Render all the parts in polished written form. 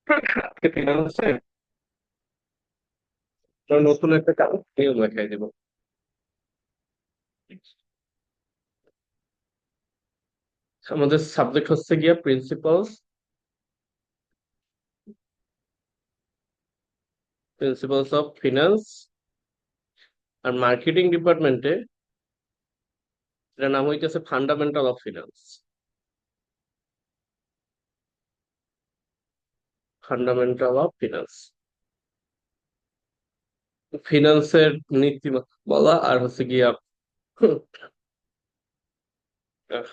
আজকে ফিনান্সে নতুন একটা কাজ নিয়ম দেখাই দিব। আমাদের সাবজেক্ট হচ্ছে গিয়া প্রিন্সিপালস প্রিন্সিপালস অফ ফিনান্স। আর মার্কেটিং ডিপার্টমেন্টে এটার নাম হইতেছে fundamental of finance. Fundamental of finance, ফিনান্সের নীতি বলা আর হচ্ছে গিয়া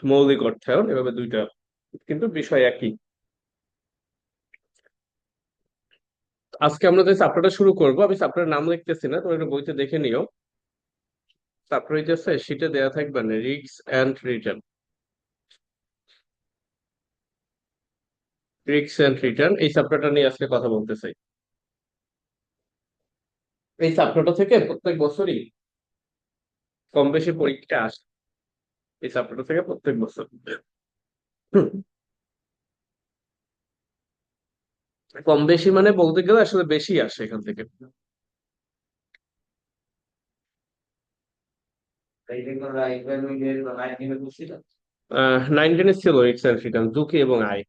মৌলিক অর্থায়ন, এভাবে দুইটা কিন্তু বিষয় একই। আজকে আমরা যে চ্যাপ্টারটা শুরু করব, আমি চ্যাপ্টারের নাম লিখতেছি না, তোমরা একটু বইতে দেখে নিও। চ্যাপ্টার হইতেছে শীটে দেয়া থাকবে না, risk and return. Risk and return এই চ্যাপ্টারটা নিয়ে আজকে কথা বলতে চাই। এই চ্যাপ্টারটা থেকে প্রত্যেক বছরই কম বেশি পরীক্ষা আসে। এই চ্যাপ্টারটা থেকে প্রত্যেক বছর হুম, কম বেশি মানে বলতে গেলে আসলে বেশি আসে এখান থেকে। নাইন টেনে ছিল রিস্ক এন্ড রিটার্ন, ঝুঁকি এবং আয়।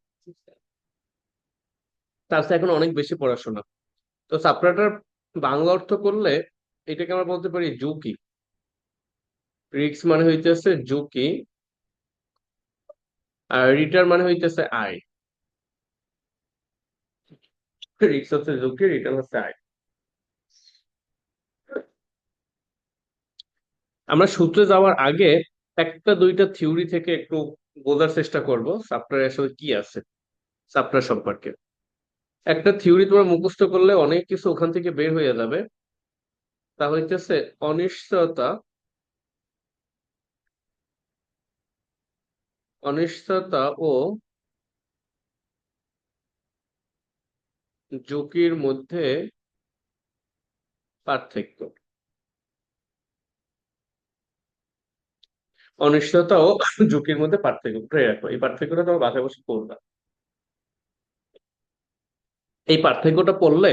তার সাথে এখন অনেক বেশি পড়াশোনা। তো চ্যাপ্টারটার বাংলা অর্থ করলে এটাকে আমরা বলতে পারি ঝুঁকি। রিস্ক মানে হইতেছে ঝুঁকি, আর রিটার্ন মানে হইতেছে আয়। রিস্ক হচ্ছে ঝুঁকি, রিটার্ন হচ্ছে আয়। আমরা সূত্রে যাওয়ার আগে একটা দুইটা থিওরি থেকে একটু বোঝার চেষ্টা করব চ্যাপ্টারে আসলে কি আছে, চ্যাপ্টার সম্পর্কে। একটা থিওরি তোমার মুখস্থ করলে অনেক কিছু ওখান থেকে বের হয়ে যাবে। তা হইতেছে অনিশ্চয়তা, অনিশ্চয়তা ও ঝুঁকির মধ্যে পার্থক্য। অনিশ্চয়তা ও ঝুঁকির মধ্যে পার্থক্য ধরে রাখো, এই পার্থক্যটা তোমার বাসায় বসে পড়বা। এই পার্থক্যটা পড়লে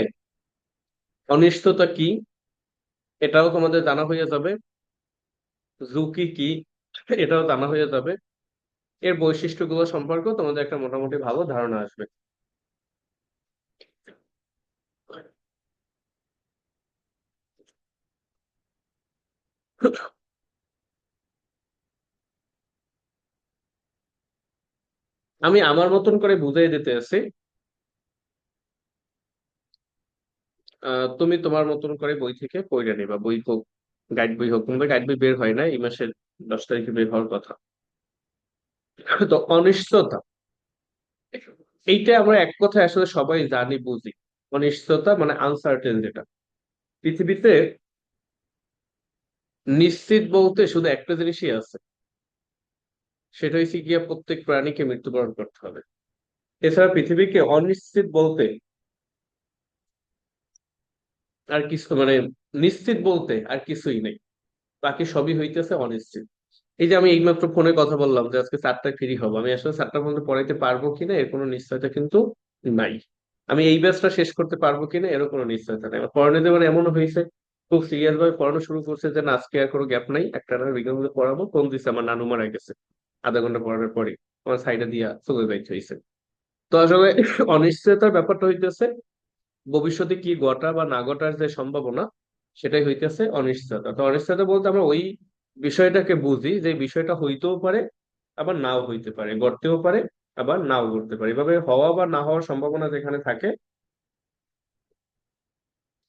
অনিশ্চয়তা কি এটাও তোমাদের জানা হয়ে যাবে, ঝুঁকি কি এটাও জানা হয়ে যাবে, এর বৈশিষ্ট্যগুলো সম্পর্কেও তোমাদের একটা মোটামুটি ভালো ধারণা আসবে। আমি আমার মতন করে বুঝাই দিতে আছি, তুমি তোমার মতন করে বই থেকে পড়ে নিবা, বই হোক গাইড বই হোক, কিন্তু গাইড বই বের হয় না, এই মাসের 10 তারিখে বের হওয়ার কথা। তো অনিশ্চয়তা, এইটা আমরা এক কথায় আসলে সবাই জানি বুঝি। অনিশ্চয়তা মানে আনসার্টেন যেটা। পৃথিবীতে নিশ্চিত বলতে শুধু একটা জিনিসই আছে, সেটা হচ্ছে গিয়া প্রত্যেক প্রাণীকে মৃত্যুবরণ করতে হবে। এছাড়া পৃথিবীকে অনিশ্চিত বলতে আর কিছু মানে নিশ্চিত বলতে আর কিছুই নেই, বাকি সবই হইতেছে অনিশ্চিত। এই যে আমি এইমাত্র ফোনে কথা বললাম যে আজকে 4টায় ফ্রি হবো, আমি আসলে 4টার মধ্যে পড়াইতে পারবো কিনা এর কোনো নিশ্চয়তা কিন্তু নাই। আমি এই ব্যাচটা শেষ করতে পারবো কিনা এরও কোনো নিশ্চয়তা নেই। আমার পড়ানো যেমন এমনও হয়েছে, খুব সিরিয়াস ভাবে পড়ানো শুরু করছে যে না আজকে আর কোনো গ্যাপ নাই, একটা না বিজ্ঞান বই পড়াবো, ফোন দিচ্ছে আমার নানু মারা গেছে, আধা ঘন্টা পড়ানোর পরে আমার সাইডে দিয়া চলে যাইতে হয়েছে। তো আসলে অনিশ্চয়তার ব্যাপারটা হইতেছে ভবিষ্যতে কি ঘটা বা না ঘটার যে সম্ভাবনা, সেটাই হইতেছে অনিশ্চয়তা। তো অনিশ্চয়তা বলতে আমরা ওই বিষয়টাকে বুঝি যে বিষয়টা হইতেও পারে আবার নাও হইতে পারে, ঘটতেও পারে আবার নাও ঘটতে পারে, এভাবে হওয়া বা না হওয়ার সম্ভাবনা যেখানে থাকে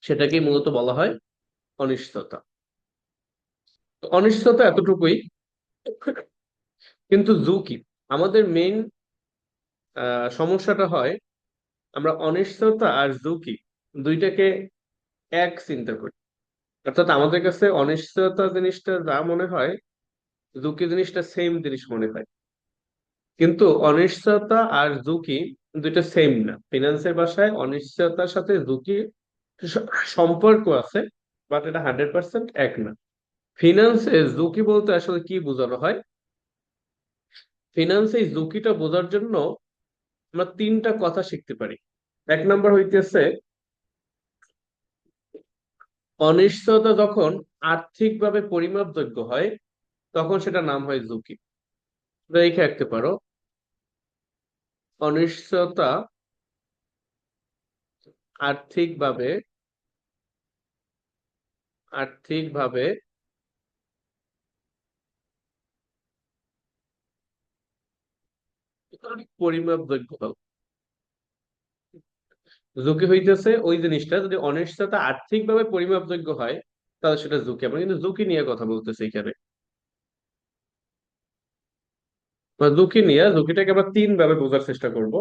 সেটাকেই মূলত বলা হয় অনিশ্চয়তা। তো অনিশ্চয়তা এতটুকুই, কিন্তু ঝুঁকি আমাদের মেইন সমস্যাটা হয় আমরা অনিশ্চয়তা আর ঝুঁকি দুইটাকে এক চিন্তা করি। অর্থাৎ আমাদের কাছে অনিশ্চয়তা জিনিসটা যা মনে হয়, ঝুঁকি জিনিসটা সেম জিনিস মনে হয়। কিন্তু অনিশ্চয়তা আর ঝুঁকি দুইটা সেম না। ফিনান্সের ভাষায় অনিশ্চয়তার সাথে ঝুঁকি স- সম্পর্ক আছে, বাট এটা 100% এক না। ফিনান্সে ঝুঁকি বলতে আসলে কি বোঝানো হয়? ফিনান্সে এই ঝুঁকিটা বোঝার জন্য আমরা তিনটা কথা শিখতে পারি। এক নম্বর হইতেছে অনিশ্চয়তা যখন আর্থিকভাবে পরিমাপযোগ্য হয় তখন সেটা নাম হয় ঝুঁকি। রেখে রাখতে পারো, অনিশ্চয়তা আর্থিকভাবে আর্থিকভাবে পরিমাপযোগ্য হয়। ঝুঁকি হইতেছে ওই জিনিসটা যদি অনিশ্চয়তা আর্থিকভাবে পরিমাপযোগ্য হয় তাহলে সেটা ঝুঁকি। আমরা কিন্তু ঝুঁকি নিয়ে কথা বলতেছি এখানে। তো ঝুঁকি নিয়ে ঝুঁকিটাকে আমরা তিন ভাবে বোঝার চেষ্টা করব।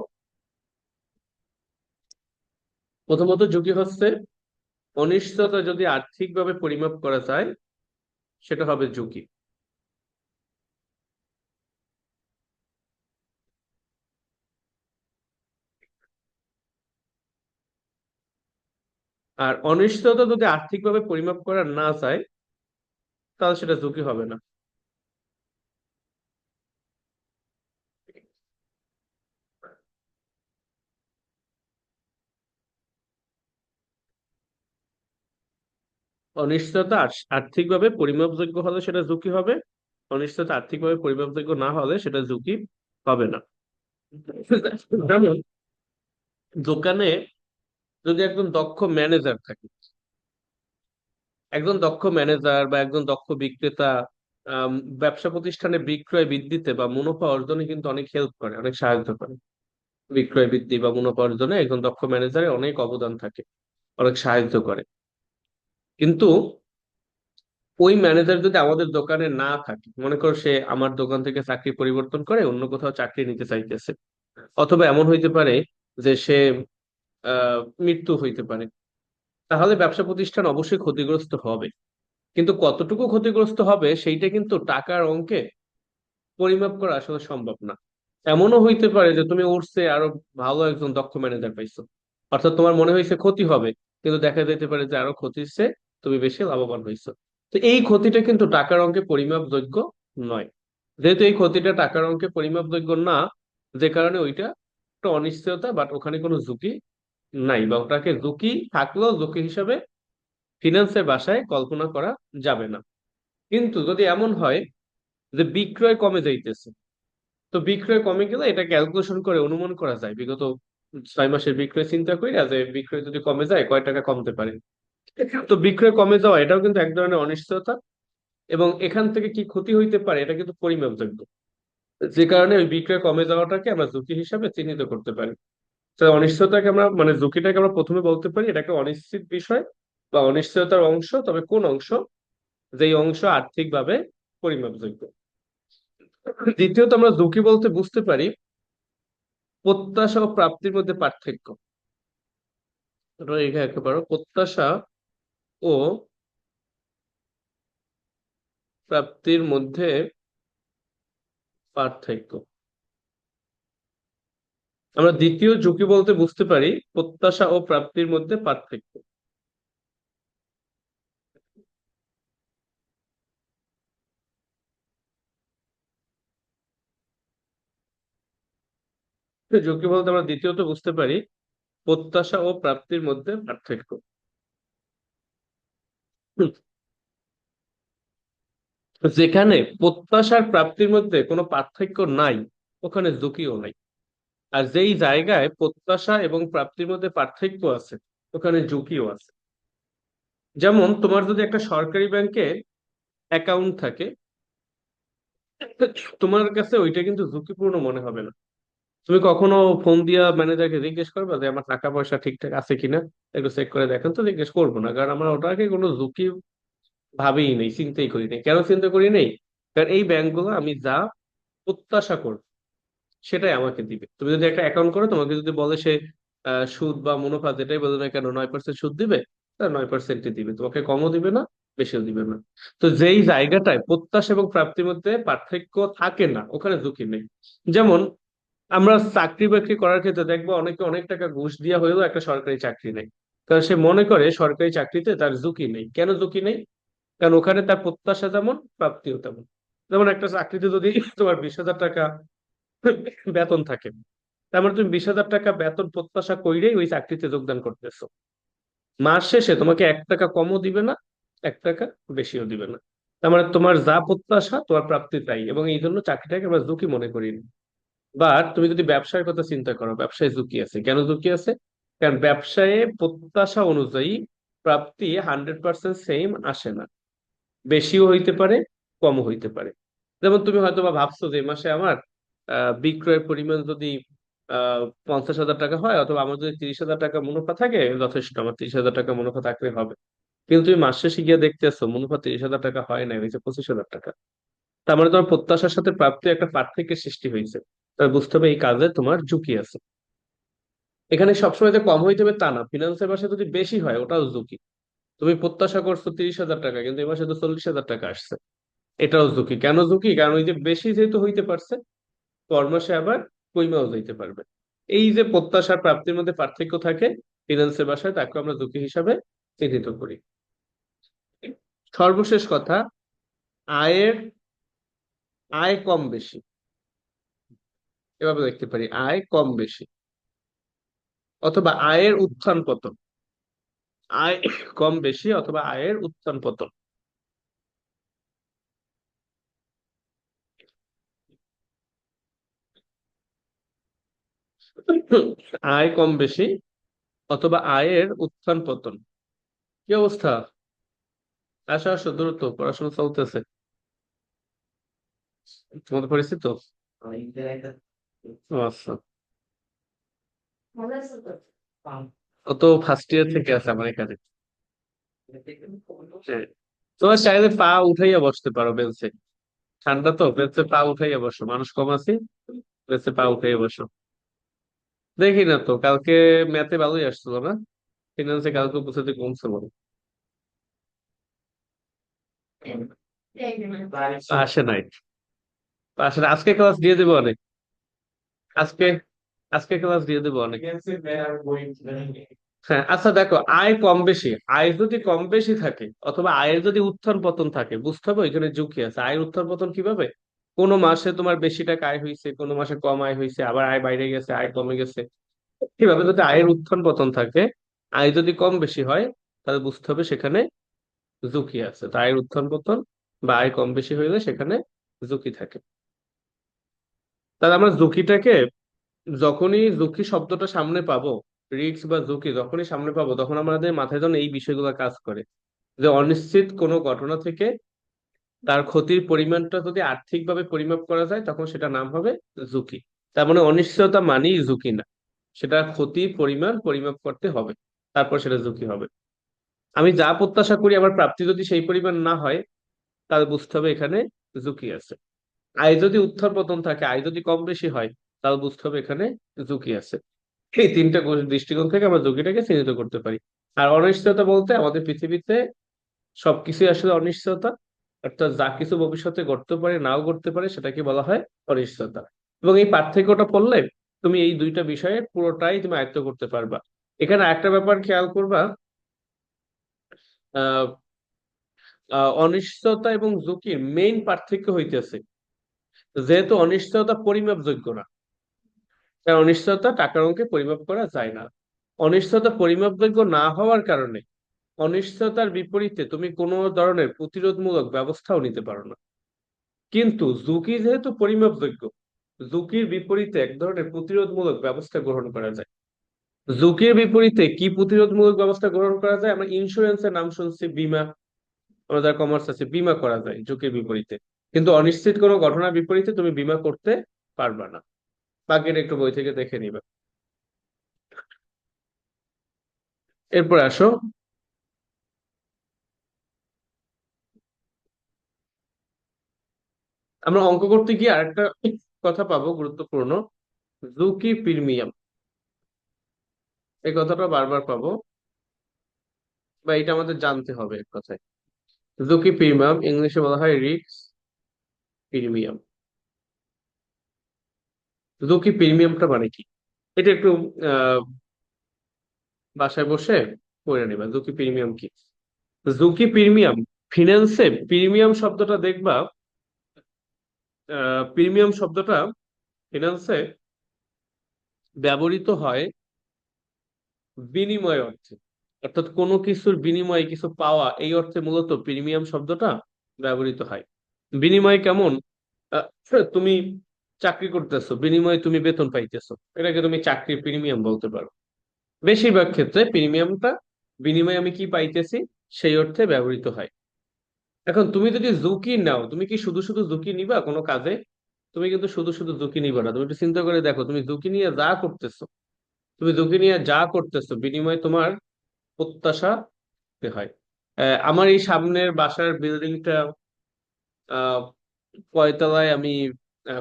প্রথমত ঝুঁকি হচ্ছে অনিশ্চয়তা যদি আর্থিকভাবে পরিমাপ করা যায় সেটা হবে ঝুঁকি। আর অনিশ্চয়তা যদি আর্থিকভাবে পরিমাপ করা না যায় তাহলে সেটা ঝুঁকি হবে না। অনিশ্চয়তা আর্থিকভাবে পরিমাপযোগ্য হলে সেটা ঝুঁকি হবে, অনিশ্চয়তা আর্থিকভাবে পরিমাপযোগ্য না হলে সেটা ঝুঁকি হবে না। যেমন দোকানে যদি একজন দক্ষ ম্যানেজার থাকে, একজন দক্ষ ম্যানেজার বা একজন দক্ষ বিক্রেতা আম, ব্যবসা প্রতিষ্ঠানে বিক্রয় বৃদ্ধিতে বা মুনাফা অর্জনে কিন্তু অনেক হেল্প করে, অনেক সাহায্য করে। বিক্রয় বৃদ্ধি বা মুনাফা অর্জনে একজন দক্ষ ম্যানেজারের অনেক অবদান থাকে, অনেক সাহায্য করে। কিন্তু ওই ম্যানেজার যদি আমাদের দোকানে না থাকে, মনে করো সে আমার দোকান থেকে চাকরি পরিবর্তন করে অন্য কোথাও চাকরি নিতে চাইতেছে, অথবা এমন হইতে পারে যে সে মৃত্যু হইতে পারে, তাহলে ব্যবসা প্রতিষ্ঠান অবশ্যই ক্ষতিগ্রস্ত হবে। কিন্তু কতটুকু ক্ষতিগ্রস্ত হবে সেইটা কিন্তু টাকার অঙ্কে পরিমাপ করা আসলে সম্ভব না। এমনও হইতে পারে যে তুমি ওর চেয়ে আরো ভালো একজন দক্ষ ম্যানেজার পাইছো, অর্থাৎ তোমার মনে হয়েছে ক্ষতি হবে, কিন্তু দেখা যেতে পারে যে আরো ক্ষতির চেয়ে তুমি বেশি লাভবান হইছো। তো এই ক্ষতিটা কিন্তু টাকার অঙ্কে পরিমাপযোগ্য নয়। যেহেতু এই ক্ষতিটা টাকার অঙ্কে পরিমাপযোগ্য না, যে কারণে ওইটা একটা অনিশ্চয়তা, বাট ওখানে কোনো ঝুঁকি নাই, বা ওটাকে ঝুঁকি থাকলেও ঝুঁকি হিসাবে ফিনান্সের ভাষায় কল্পনা করা যাবে না। কিন্তু যদি এমন হয় যে বিক্রয় কমে যাইতেছে, তো বিক্রয় কমে গেলে এটা ক্যালকুলেশন করে অনুমান করা যায় বিগত 6 মাসের বিক্রয় চিন্তা করি যে বিক্রয় যদি কমে যায় কয় টাকা কমতে পারে। তো বিক্রয় কমে যাওয়া এটাও কিন্তু এক ধরনের অনিশ্চয়তা, এবং এখান থেকে কি ক্ষতি হইতে পারে এটা কিন্তু পরিমাপযোগ্য, যে কারণে ওই বিক্রয় কমে যাওয়াটাকে আমরা ঝুঁকি হিসাবে চিহ্নিত করতে পারি। তো অনিশ্চয়তাকে আমরা মানে ঝুঁকিটাকে আমরা প্রথমে বলতে পারি এটা একটা অনিশ্চিত বিষয় বা অনিশ্চয়তার অংশ, তবে কোন অংশ, যেই অংশ আর্থিকভাবে পরিমাপযোগ্য। দ্বিতীয়ত আমরা ঝুঁকি বলতে বুঝতে পারি প্রত্যাশা ও প্রাপ্তির মধ্যে পার্থক্য। এটা এখানে একটা পারো, প্রত্যাশা ও প্রাপ্তির মধ্যে পার্থক্য। আমরা দ্বিতীয় ঝুঁকি বলতে বুঝতে পারি প্রত্যাশা ও প্রাপ্তির মধ্যে পার্থক্য। ঝুঁকি বলতে আমরা দ্বিতীয়ত বুঝতে পারি প্রত্যাশা ও প্রাপ্তির মধ্যে পার্থক্য। হুম, যেখানে প্রত্যাশার প্রাপ্তির মধ্যে কোনো পার্থক্য নাই ওখানে ঝুঁকিও নাই। আর যেই জায়গায় প্রত্যাশা এবং প্রাপ্তির মধ্যে পার্থক্য আছে ওখানে ঝুঁকিও আছে। যেমন তোমার যদি একটা সরকারি ব্যাংকে অ্যাকাউন্ট থাকে, তোমার কাছে ওইটা কিন্তু ঝুঁকিপূর্ণ মনে হবে না। তুমি কখনো ফোন দিয়া ম্যানেজারকে জিজ্ঞেস করবে যে আমার টাকা পয়সা ঠিকঠাক আছে কিনা, একটু চেক করে দেখেন? তো জিজ্ঞেস করবো না, কারণ আমরা ওটাকে কোনো ঝুঁকি ভাবেই নেই, চিন্তাই করি নেই। কেন চিন্তা করি নেই? কারণ এই ব্যাংকগুলো আমি যা প্রত্যাশা করব সেটাই আমাকে দিবে। তুমি যদি একটা অ্যাকাউন্ট করো, তোমাকে যদি বলে সে সুদ বা মুনাফা যেটাই বলে না কেন 9% সুদ দিবে, তার 9%ই দিবে, তোমাকে কমও দিবে না, বেশিও দিবে না। তো যেই জায়গাটায় প্রত্যাশা এবং প্রাপ্তির মধ্যে পার্থক্য থাকে না ওখানে ঝুঁকি নেই। যেমন আমরা চাকরি বাকরি করার ক্ষেত্রে দেখবো অনেকে অনেক টাকা ঘুষ দিয়া হলেও একটা সরকারি চাকরি নেই, কারণ সে মনে করে সরকারি চাকরিতে তার ঝুঁকি নেই। কেন ঝুঁকি নেই? কারণ ওখানে তার প্রত্যাশা যেমন প্রাপ্তিও তেমন। যেমন একটা চাকরিতে যদি তোমার 20,000 টাকা বেতন থাকে, তার মানে তুমি 20,000 টাকা বেতন প্রত্যাশা কইরেই ওই চাকরিতে যোগদান করতেছো। মাস শেষে তোমাকে 1 টাকা কমও দিবে না, 1 টাকা বেশিও দিবে না। তার মানে তোমার যা প্রত্যাশা তোমার প্রাপ্তি তাই, এবং এই জন্য চাকরিটাকে আমরা ঝুঁকি মনে করি না। বাট তুমি যদি ব্যবসার কথা চিন্তা করো, ব্যবসায় ঝুঁকি আছে। কেন ঝুঁকি আছে? কারণ ব্যবসায়ে প্রত্যাশা অনুযায়ী প্রাপ্তি 100% সেম আসে না। বেশিও হইতে পারে, কমও হইতে পারে। যেমন তুমি হয়তো বা ভাবছো যে এই মাসে আমার বিক্রয়ের পরিমাণ যদি 50,000 টাকা হয়, অথবা আমার যদি 30,000 টাকা মুনাফা থাকে, যথেষ্ট, আমার 30,000 টাকা মুনাফা থাকলে হবে। কিন্তু তুমি মাস শেষে গিয়ে দেখতেছো মুনাফা 30,000 টাকা হয় না, হয়েছে 25,000 টাকা। তার মানে তোমার প্রত্যাশার সাথে প্রাপ্তি একটা পার্থক্যের সৃষ্টি হয়েছে। তবে বুঝতে হবে এই কাজে তোমার ঝুঁকি আছে। এখানে সবসময় যে কম হইতে হবে তা না, ফিনান্সের মাসে যদি বেশি হয় ওটাও ঝুঁকি। তুমি প্রত্যাশা করছো 30,000 টাকা, কিন্তু এই মাসে তো 40,000 টাকা আসছে, এটাও ঝুঁকি। কেন ঝুঁকি? কারণ ওই যে বেশি যেহেতু হইতে পারছে, পর মাসে আবার কইমাও যাইতে পারবে। এই যে প্রত্যাশার প্রাপ্তির মধ্যে পার্থক্য থাকে ফিনান্সের বাসায়, তাকে আমরা ঝুঁকি হিসাবে চিহ্নিত করি। সর্বশেষ কথা, আয়ের আয় কম বেশি, এভাবে দেখতে পারি, আয় কম বেশি অথবা আয়ের উত্থান পতন। আয় কম বেশি অথবা আয়ের উত্থান পতন। আয় কম বেশি অথবা আয়ের উত্থান পতন। কি অবস্থা? আসো আসো, দ্রুত, পড়াশোনা চলতেছে। তোমাদের পরিচিত? ও আচ্ছা। ও তো ফার্স্ট ইয়ার থেকে আছে আমার এখানে। হ্যাঁ। তোমার চাইলে পা উঠাইয়া বসতে পারো বেঞ্চে। ঠান্ডা তো, বেঞ্চে পা উঠাইয়া বসো, মানুষ কম আছে, বেঞ্চে পা উঠাইয়া বসো। দেখি না তো, কালকে ম্যাথে ভালোই আসছিল না? ফিনান্সে কালকে বুঝতে কমছিল। আসে নাই। আসে না। আজকে ক্লাস দিয়ে দেবো অনেক। আজকে আজকে ক্লাস দিয়ে দেবো অনেক। হ্যাঁ, আচ্ছা দেখো, আয় কম বেশি, আয় যদি কম বেশি থাকে অথবা আয়ের যদি উত্থান পতন থাকে, বুঝতে হবে এখানে ঝুঁকি আছে। আয়ের উত্থান পতন কিভাবে? কোনো মাসে তোমার বেশি টাকা আয় হয়েছে, কোনো মাসে কম আয় হয়েছে, আবার আয় বাইরে গেছে, আয় কমে গেছে। কিভাবে? যদি আয়ের উত্থান পতন থাকে, আয় যদি কম বেশি হয়, তাহলে বুঝতে হবে সেখানে ঝুঁকি আছে। তো আয়ের উত্থান পতন বা আয় কম বেশি হইলে সেখানে ঝুঁকি থাকে। তাহলে আমরা ঝুঁকিটাকে, যখনই ঝুঁকি শব্দটা সামনে পাবো, রিস্ক বা ঝুঁকি যখনই সামনে পাবো, তখন আমাদের মাথায় যেন এই বিষয়গুলো কাজ করে, যে অনিশ্চিত কোনো ঘটনা থেকে তার ক্ষতির পরিমাণটা যদি আর্থিকভাবে পরিমাপ করা যায়, তখন সেটা নাম হবে ঝুঁকি। তার মানে অনিশ্চয়তা মানেই ঝুঁকি না, সেটা ক্ষতির পরিমাণ পরিমাপ করতে হবে, তারপর সেটা ঝুঁকি হবে। আমি যা প্রত্যাশা করি আমার প্রাপ্তি যদি সেই পরিমাণ না হয়, তাহলে বুঝতে হবে এখানে ঝুঁকি আছে। আয় যদি উত্থান পতন থাকে, আয় যদি কম বেশি হয়, তাহলে বুঝতে হবে এখানে ঝুঁকি আছে। এই তিনটা দৃষ্টিকোণ থেকে আমরা ঝুঁকিটাকে চিহ্নিত করতে পারি। আর অনিশ্চয়তা বলতে আমাদের পৃথিবীতে সবকিছুই আসলে অনিশ্চয়তা, অর্থাৎ যা কিছু ভবিষ্যতে ঘটতে পারে, নাও ঘটতে পারে, সেটাকে বলা হয় অনিশ্চয়তা। এবং এই পার্থক্যটা পড়লে তুমি এই দুইটা বিষয়ে পুরোটাই তুমি আয়ত্ত করতে পারবা। এখানে একটা ব্যাপার খেয়াল করবা, আহ অনিশ্চয়তা এবং ঝুঁকির মেইন পার্থক্য হইতেছে, যেহেতু অনিশ্চয়তা পরিমাপযোগ্য না, কারণ অনিশ্চয়তা টাকার অঙ্কে পরিমাপ করা যায় না। অনিশ্চয়তা পরিমাপযোগ্য না হওয়ার কারণে অনিশ্চয়তার বিপরীতে তুমি কোনো ধরনের প্রতিরোধমূলক ব্যবস্থাও নিতে পারো না। কিন্তু ঝুঁকি যেহেতু পরিমাপযোগ্য, ঝুঁকির বিপরীতে এক ধরনের প্রতিরোধমূলক ব্যবস্থা গ্রহণ করা যায়। ঝুঁকির বিপরীতে কি প্রতিরোধমূলক ব্যবস্থা গ্রহণ করা যায়? আমরা ইন্স্যুরেন্সের নাম শুনছি, বীমা। আমাদের কমার্স আছে, বীমা করা যায় ঝুঁকির বিপরীতে। কিন্তু অনিশ্চিত কোনো ঘটনার বিপরীতে তুমি বীমা করতে পারবা না। বাকিটা একটু বই থেকে দেখে নিবা। এরপর আসো, আমরা অঙ্ক করতে গিয়ে আরেকটা কথা পাবো গুরুত্বপূর্ণ, ঝুঁকি প্রিমিয়াম। এই কথাটা বারবার পাবো, বা এটা আমাদের জানতে হবে এক কথায়। ঝুঁকি প্রিমিয়াম ইংলিশে বলা হয় রিস্ক প্রিমিয়াম। ঝুঁকি প্রিমিয়ামটা মানে কি? এটা একটু আহ বাসায় বসে পড়ে নিবা, ঝুঁকি প্রিমিয়াম কি। ঝুঁকি প্রিমিয়াম, ফিনান্সে প্রিমিয়াম শব্দটা দেখবা, প্রিমিয়াম শব্দটা ফিনান্সে ব্যবহৃত হয় বিনিময় অর্থে, অর্থাৎ কোনো কিছুর বিনিময়ে কিছু পাওয়া, এই অর্থে মূলত প্রিমিয়াম শব্দটা ব্যবহৃত হয়। বিনিময় কেমন? আহ, তুমি চাকরি করতেছো, বিনিময়ে তুমি বেতন পাইতেছো, এটাকে তুমি চাকরির প্রিমিয়াম বলতে পারো। বেশিরভাগ ক্ষেত্রে প্রিমিয়ামটা বিনিময়ে আমি কি পাইতেছি সেই অর্থে ব্যবহৃত হয়। এখন তুমি যদি ঝুঁকি নাও, তুমি কি শুধু শুধু ঝুঁকি নিবা কোনো কাজে? তুমি কিন্তু শুধু শুধু ঝুঁকি নিবা না। তুমি একটু চিন্তা করে দেখো, তুমি ঝুঁকি নিয়ে যা করতেছো, তুমি ঝুঁকি নিয়ে যা করতেছো বিনিময়ে তোমার প্রত্যাশা পেতে হয়। আমার এই সামনের বাসার বিল্ডিংটা আহ কয়তলায় আমি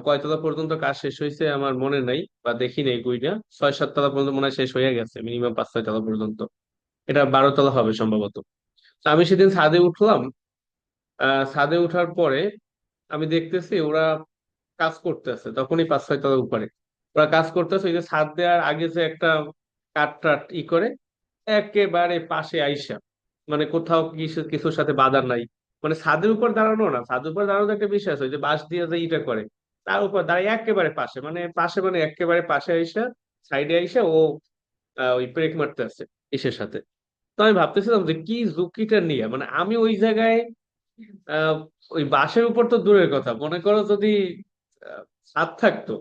কয়তলা পর্যন্ত কাজ শেষ হয়েছে আমার মনে নাই বা দেখি নাই গুইটা, 6-7 তলা পর্যন্ত মনে হয় শেষ হয়ে গেছে, মিনিমাম 5-6 তলা পর্যন্ত। এটা 12 তলা হবে সম্ভবত। তো আমি সেদিন ছাদে উঠলাম। ছাদে ওঠার পরে আমি দেখতেছি ওরা কাজ করতেছে, তখনই 5-6 তলা উপরে ওরা কাজ করতেছে। ওই যে ছাদ দেওয়ার আগে যে একটা কাঠ টাট করে একেবারে পাশে আইসা, মানে কোথাও কিছু কিছুর সাথে বাধা নাই, মানে ছাদের উপর দাঁড়ানো না, ছাদের উপর দাঁড়ানো তো একটা বিষয় আছে, ওই যে বাঁশ দিয়ে যে ইটা করে তার উপর দাঁড়িয়ে একেবারে পাশে, মানে পাশে মানে একেবারে পাশে আইসা, সাইডে আইসা ও ওই ব্রেক মারতে আছে ইসের সাথে। তো আমি ভাবতেছিলাম যে কি ঝুঁকিটা নিয়ে, মানে আমি ওই জায়গায় আহ ওই বাঁশের উপর তো দূরের কথা, মনে করো যদি আহ, ছাদ থাকতো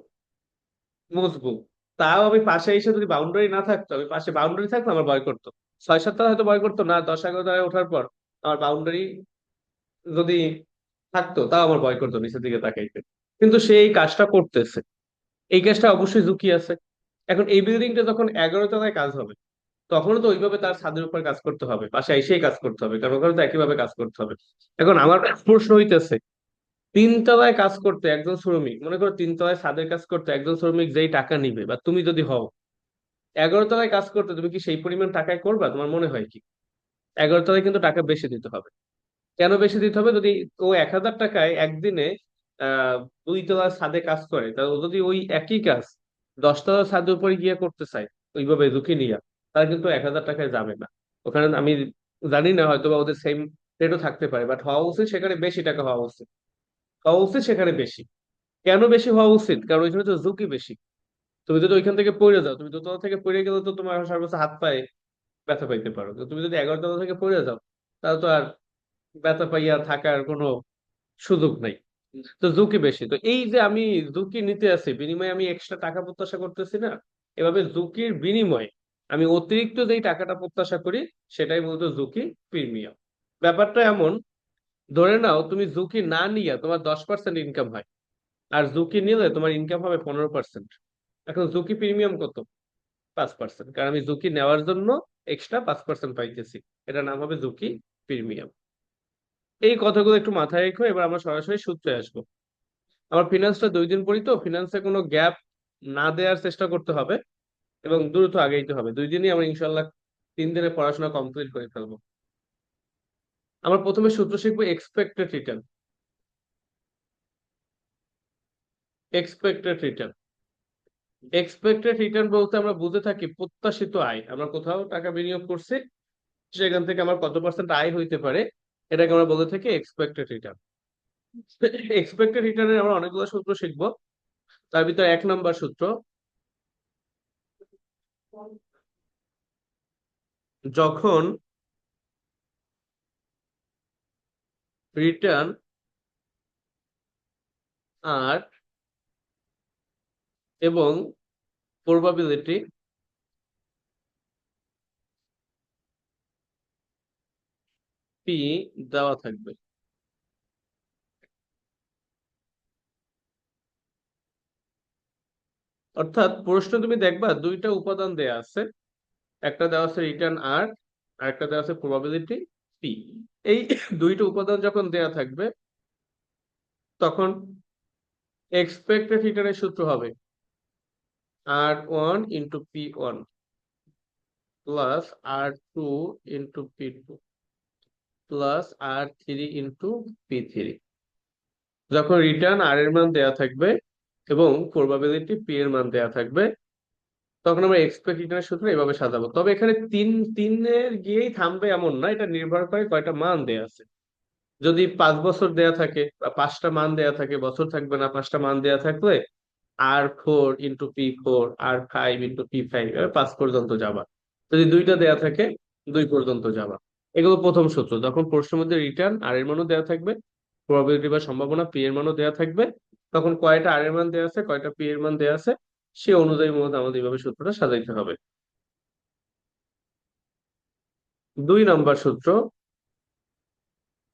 মজবুত, তাও আমি পাশে এসে যদি বাউন্ডারি না থাকতো, আমি পাশে বাউন্ডারি থাকতো আমার ভয় করতো। 6-7 তলা হয়তো ভয় করতো না, 10-11 তলায় ওঠার পর আমার বাউন্ডারি যদি থাকতো তাও আমার ভয় করতো নিচের দিকে তাকাইতে। কিন্তু সে এই কাজটা করতেছে, এই কাজটা অবশ্যই ঝুঁকি আছে। এখন এই বিল্ডিংটা যখন 11 তলায় কাজ হবে, তখনও তো ওইভাবে তার ছাদের উপর কাজ করতে হবে, পাশে এসেই কাজ করতে হবে, কারণ ওখানে তো একইভাবে কাজ করতে হবে। এখন আমার প্রশ্ন হইতেছে, 3 তলায় কাজ করতে একজন শ্রমিক, মনে করো 3 তলায় ছাদের কাজ করতে একজন শ্রমিক যেই টাকা নিবে, বা তুমি যদি হও 11 তলায় কাজ করতে, তুমি কি সেই পরিমাণ টাকায় করবা? তোমার মনে হয় কি? 11 তলায় কিন্তু টাকা বেশি দিতে হবে। কেন বেশি দিতে হবে? যদি ও 1,000 টাকায় একদিনে আহ 2 তলার ছাদে কাজ করে, তাহলে ও যদি ওই একই কাজ 10 তলার ছাদের উপরে গিয়ে করতে চায় ওইভাবে ঝুঁকি নিয়ে, তাহলে কিন্তু 1,000 টাকায় যাবে না। ওখানে আমি জানি না, হয়তো বা ওদের সেম রেটও থাকতে পারে, বাট হওয়া উচিত সেখানে বেশি টাকা হওয়া উচিত, হওয়া উচিত সেখানে বেশি। কেন বেশি হওয়া উচিত? কারণ ওইখানে তো ঝুঁকি বেশি। তুমি যদি ওইখান থেকে পড়ে যাও, তুমি 2 তলা থেকে পড়ে গেলে তো তোমার সর্বোচ্চ হাত পায়ে ব্যথা পাইতে পারো। তো তুমি যদি 11 তলা থেকে পড়ে যাও, তাহলে তো আর ব্যথা পাইয়া থাকার কোনো সুযোগ নাই। তো ঝুঁকি বেশি। তো এই যে আমি ঝুঁকি নিতে আছি, বিনিময়ে আমি এক্সট্রা টাকা প্রত্যাশা করতেছি না, এভাবে ঝুঁকির বিনিময়ে আমি অতিরিক্ত যেই টাকাটা প্রত্যাশা করি, সেটাই মূলত ঝুঁকি প্রিমিয়াম। ব্যাপারটা এমন, ধরে নাও তুমি ঝুঁকি না নিয়ে তোমার 10% ইনকাম হয়, আর ঝুঁকি নিলে তোমার ইনকাম হবে 15%। এখন ঝুঁকি প্রিমিয়াম কত? 5%, কারণ আমি ঝুঁকি নেওয়ার জন্য এক্সট্রা 5% পাইতেছি। এটা নাম হবে ঝুঁকি প্রিমিয়াম। এই কথাগুলো একটু মাথায় রেখো, এবার আমরা সরাসরি সূত্রে আসবো। আমার ফিনান্সটা 2 দিন পড়ি, তো ফিনান্সে কোনো গ্যাপ না দেওয়ার চেষ্টা করতে হবে এবং দ্রুত আগাইতে হবে। 2 দিনই আমরা ইনশাল্লাহ 3 দিনে পড়াশোনা কমপ্লিট করে ফেলবো। আমরা প্রথমে সূত্র শিখবো expected return. Expected return expected return বলতে আমরা বুঝে থাকি প্রত্যাশিত আয়। আমরা কোথাও টাকা বিনিয়োগ করছি, সেখান থেকে আমার কত পার্সেন্ট আয় হইতে পারে, এটাকে আমরা বলে থাকি এক্সপেক্টেড রিটার্ন। এক্সপেক্টেড রিটার্নের আমরা অনেকগুলো সূত্র শিখবো। তার ভিতরে 1 নম্বর সূত্র, যখন রিটার্ন আর এবং প্রবাবিলিটি পি দেওয়া থাকবে। অর্থাৎ প্রশ্ন তুমি দেখবা 2টা উপাদান দেয়া আছে, একটা দেওয়া আছে রিটার্ন আর, আর একটা দেওয়া আছে প্রবাবিলিটি পি। এই 2টা উপাদান যখন দেয়া থাকবে, তখন এক্সপেক্টেড রিটার্নের সূত্র হবে R1 × P1 plus R2 × P2 plus R3 × P3। যখন রিটার্ন আর এর মান দেয়া থাকবে এবং প্রবাবিলিটি পি এর মান দেয়া থাকবে, তখন আমরা এক্সপেক্ট রিটার্নের সূত্র এভাবে সাজাবো। তবে এখানে তিনের গিয়েই থামবে এমন না, এটা নির্ভর করে কয়টা মান দেয়া আছে। যদি 5 বছর দেয়া থাকে বা 5টা মান দেয়া থাকে, বছর থাকবে না, 5টা মান দেয়া থাকলে R4 × P4, R5 × P5, 5 পর্যন্ত যাবা। যদি দুইটা দেয়া থাকে, 2 পর্যন্ত যাবা। এগুলো প্রথম সূত্র। যখন প্রশ্নের মধ্যে রিটার্ন আর এর মানও দেওয়া থাকবে, প্রবাবিলিটি বা সম্ভাবনা পি এর মানও দেওয়া থাকবে, তখন কয়টা আর এর মান দেওয়া আছে, কয়টা পি এর মান দেওয়া আছে, সে অনুযায়ী মূলত আমাদের এইভাবে সূত্রটা সাজাইতে হবে। 2 নম্বর সূত্র,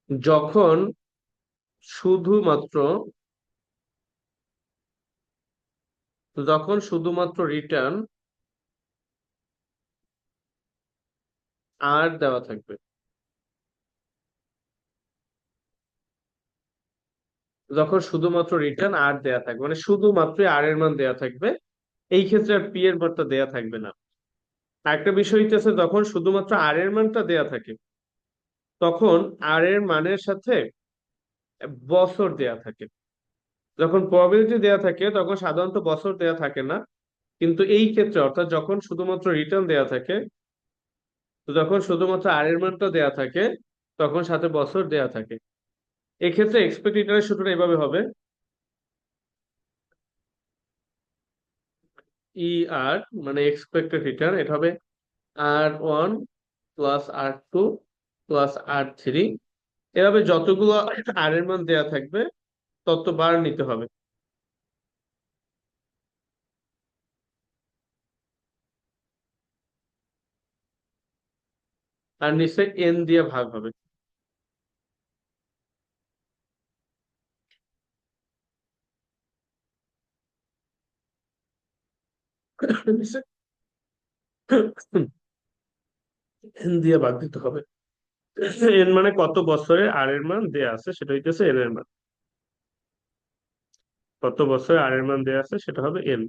যখন শুধুমাত্র রিটার্ন আর দেওয়া থাকবে, যখন শুধুমাত্র রিটার্ন আর দেয়া থাকবে, মানে শুধুমাত্র আর এর মান দেয়া থাকবে, এই ক্ষেত্রে আর পি এর মানটা দেয়া থাকবে না। আরেকটা বিষয় হইতেছে, যখন শুধুমাত্র আর এর মানটা দেয়া থাকে, তখন আর এর মানের সাথে বছর দেয়া থাকে। যখন প্রবাবিলিটি দেয়া থাকে তখন সাধারণত বছর দেয়া থাকে না, কিন্তু এই ক্ষেত্রে অর্থাৎ যখন শুধুমাত্র রিটার্ন দেয়া থাকে, তো যখন শুধুমাত্র আর এর মানটা দেয়া থাকে, তখন সাথে বছর দেয়া থাকে। এক্ষেত্রে এক্সপেক্ট রিটার্নের সূত্রটা এভাবে হবে, ই আর মানে এক্সপেক্টেড রিটার্ন, এটা হবে R1 + R2 + R3। এভাবে যতগুলো আর এর মান দেয়া থাকবে ততবার নিতে হবে। আর নিচে এন দিয়ে ভাগ হবে। নিচে এন দিয়ে ভাগ দিতে হবে। এন মানে কত বছরের আর এর মান দেয়া আছে, সেটা হইতেছে এন এর মান। কত বছরের আর এর মান দেয়া আছে সেটা হবে এন।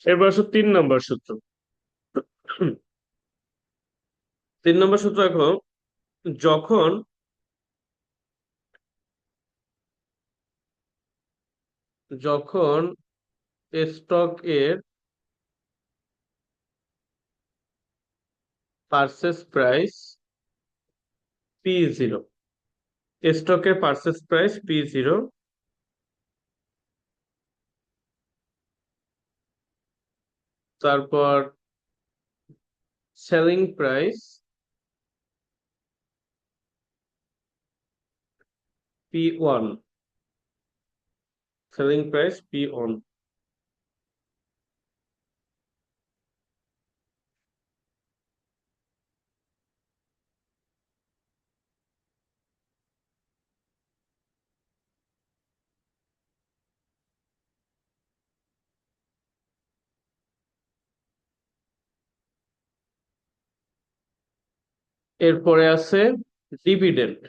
এরপর আসো 3 নম্বর সূত্র। 3 নম্বর সূত্র দেখো, যখন যখন স্টক এর পারচেস প্রাইস P0, স্টকের পারচেস প্রাইস P0, তারপর selling price P1, selling price P1। এরপরে আছে ডিভিডেন্ড।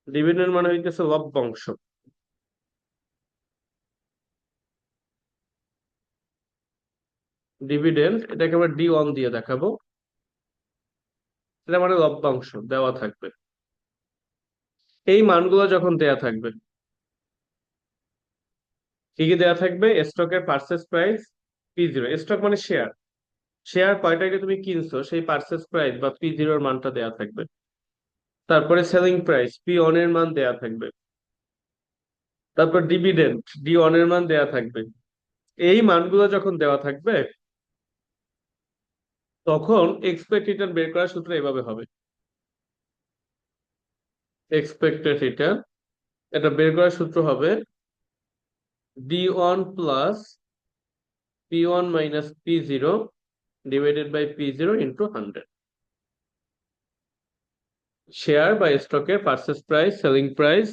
ডিভিডেন্ড মানে হইতেছে লভ্যাংশ। ডিভিডেন্ড এটাকে আমরা D1 দিয়ে দেখাবো। এটা মানে লভ্যাংশ দেওয়া থাকবে। এই মানগুলো যখন দেয়া থাকবে, কি কি দেয়া থাকবে? স্টকের পারচেস প্রাইস P0, স্টক মানে শেয়ার, শেয়ার কয়টাকে তুমি কিনছো সেই পারচেস প্রাইস বা P0 এর মানটা দেয়া থাকবে। তারপরে সেলিং প্রাইস P1 এর মান দেয়া থাকবে। তারপর ডিভিডেন্ড D1 এর মান দেয়া থাকবে। এই মানগুলো যখন দেওয়া থাকবে, তখন এক্সপেক্ট রিটার্ন বের করার সূত্র এভাবে হবে। এক্সপেক্টেড রিটার্ন এটা বের করার সূত্র হবে D1 + P1 - P0 /P0 × 100। Share বা স্টকের purchase price, selling price,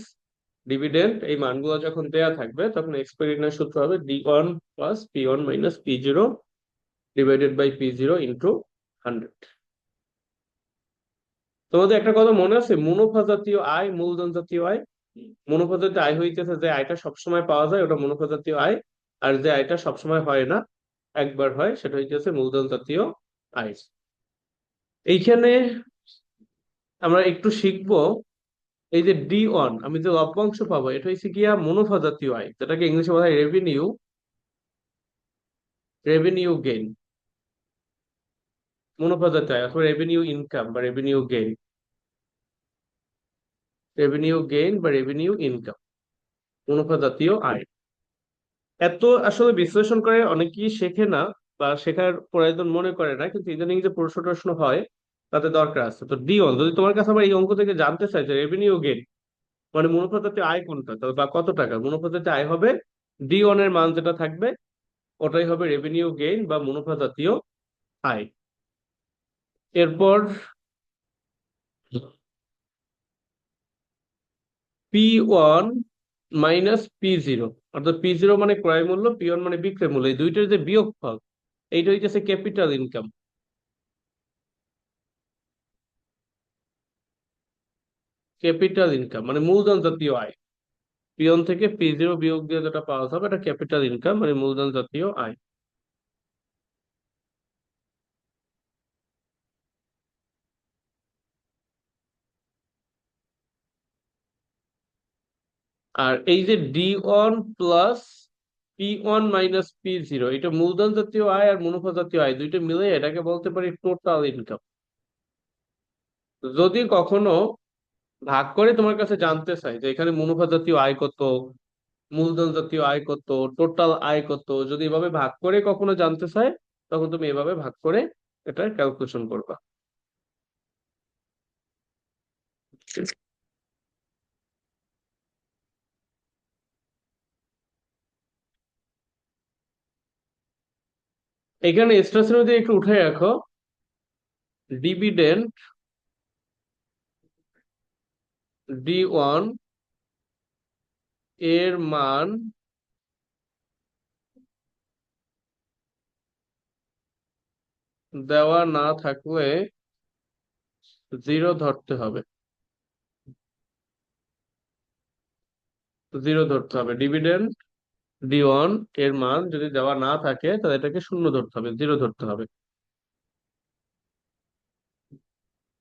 dividend এই মানগুলো যখন দেয়া থাকবে, তখন এক্সপেক্ট রিটার্নের সূত্র হবে D1 + P1 - P0 /P0 × 100। তোমাদের একটা কথা মনে আছে, মুনাফা জাতীয় আয়, মূলধন জাতীয় আয়? মুনাফা জাতীয় আয় হইতেছে যে আয়টা সবসময় পাওয়া যায়, ওটা মুনাফা জাতীয় আয়। আর যে আয়টা সবসময় হয় না, একবার হয়, সেটা হইতেছে মূলধন জাতীয় আয়। এইখানে আমরা একটু শিখবো, এই যে D1 আমি যে লভ্যাংশ পাবো, এটা হচ্ছে গিয়া মুনাফা জাতীয় আয়, যেটাকে ইংলিশে বলা হয় রেভিনিউ গেইন। মুনাফা জাতীয় আয় অথবা রেভিনিউ ইনকাম বা রেভিনিউ গেইন, রেভিনিউ গেইন বা রেভিনিউ ইনকাম, মুনাফা জাতীয় আয়। এত আসলে বিশ্লেষণ করে অনেকেই শেখে না বা শেখার প্রয়োজন মনে করে না, কিন্তু ইদানিং যে প্রশ্ন টশ্ন হয় তাতে দরকার আছে। তো D1 যদি তোমার কাছে আবার এই অঙ্ক থেকে জানতে চাই যে রেভিনিউ গেইন মানে মুনাফা জাতীয় আয় কোনটা, তাহলে বা কত টাকা মুনাফা জাতীয় আয় হবে, D1 এর মান যেটা থাকবে ওটাই হবে রেভিনিউ গেইন বা মুনাফা জাতীয় আয়। এরপর P1 মাইনাস P0, অর্থাৎ P0 মানে ক্রয় মূল্য, P1 মানে বিক্রয় মূল্য, এই দুইটার যে বিয়োগফল এইটা হইতেছে ক্যাপিটাল ইনকাম। ক্যাপিটাল ইনকাম মানে মূলধন জাতীয় আয়। P1 থেকে P0 বিয়োগ দিয়ে যেটা পাওয়া যাবে এটা ক্যাপিটাল ইনকাম মানে মূলধন জাতীয় আয়। আর এই যে D1 plus P1 minus P0, এটা মূলধন জাতীয় আয় আর মুনাফা জাতীয় আয় দুইটা মিলে এটাকে বলতে পারি টোটাল ইনকাম। যদি কখনো ভাগ করে তোমার কাছে জানতে চাই যে এখানে মুনাফা জাতীয় আয় কত, মূলধন জাতীয় আয় কত, টোটাল আয় কত, যদি এভাবে ভাগ করে কখনো জানতে চাই, তখন তুমি এভাবে ভাগ করে এটা ক্যালকুলেশন করবা। এখানে এক্সট্রা শ্রেণী দিয়ে একটু উঠে রাখো। ডিভিডেন্ড D1 এর মান দেওয়া না থাকলে জিরো ধরতে হবে, জিরো ধরতে হবে। ডিভিডেন্ড D1 এর মান যদি দেওয়া না থাকে তাহলে এটাকে শূন্য ধরতে হবে, জিরো ধরতে হবে।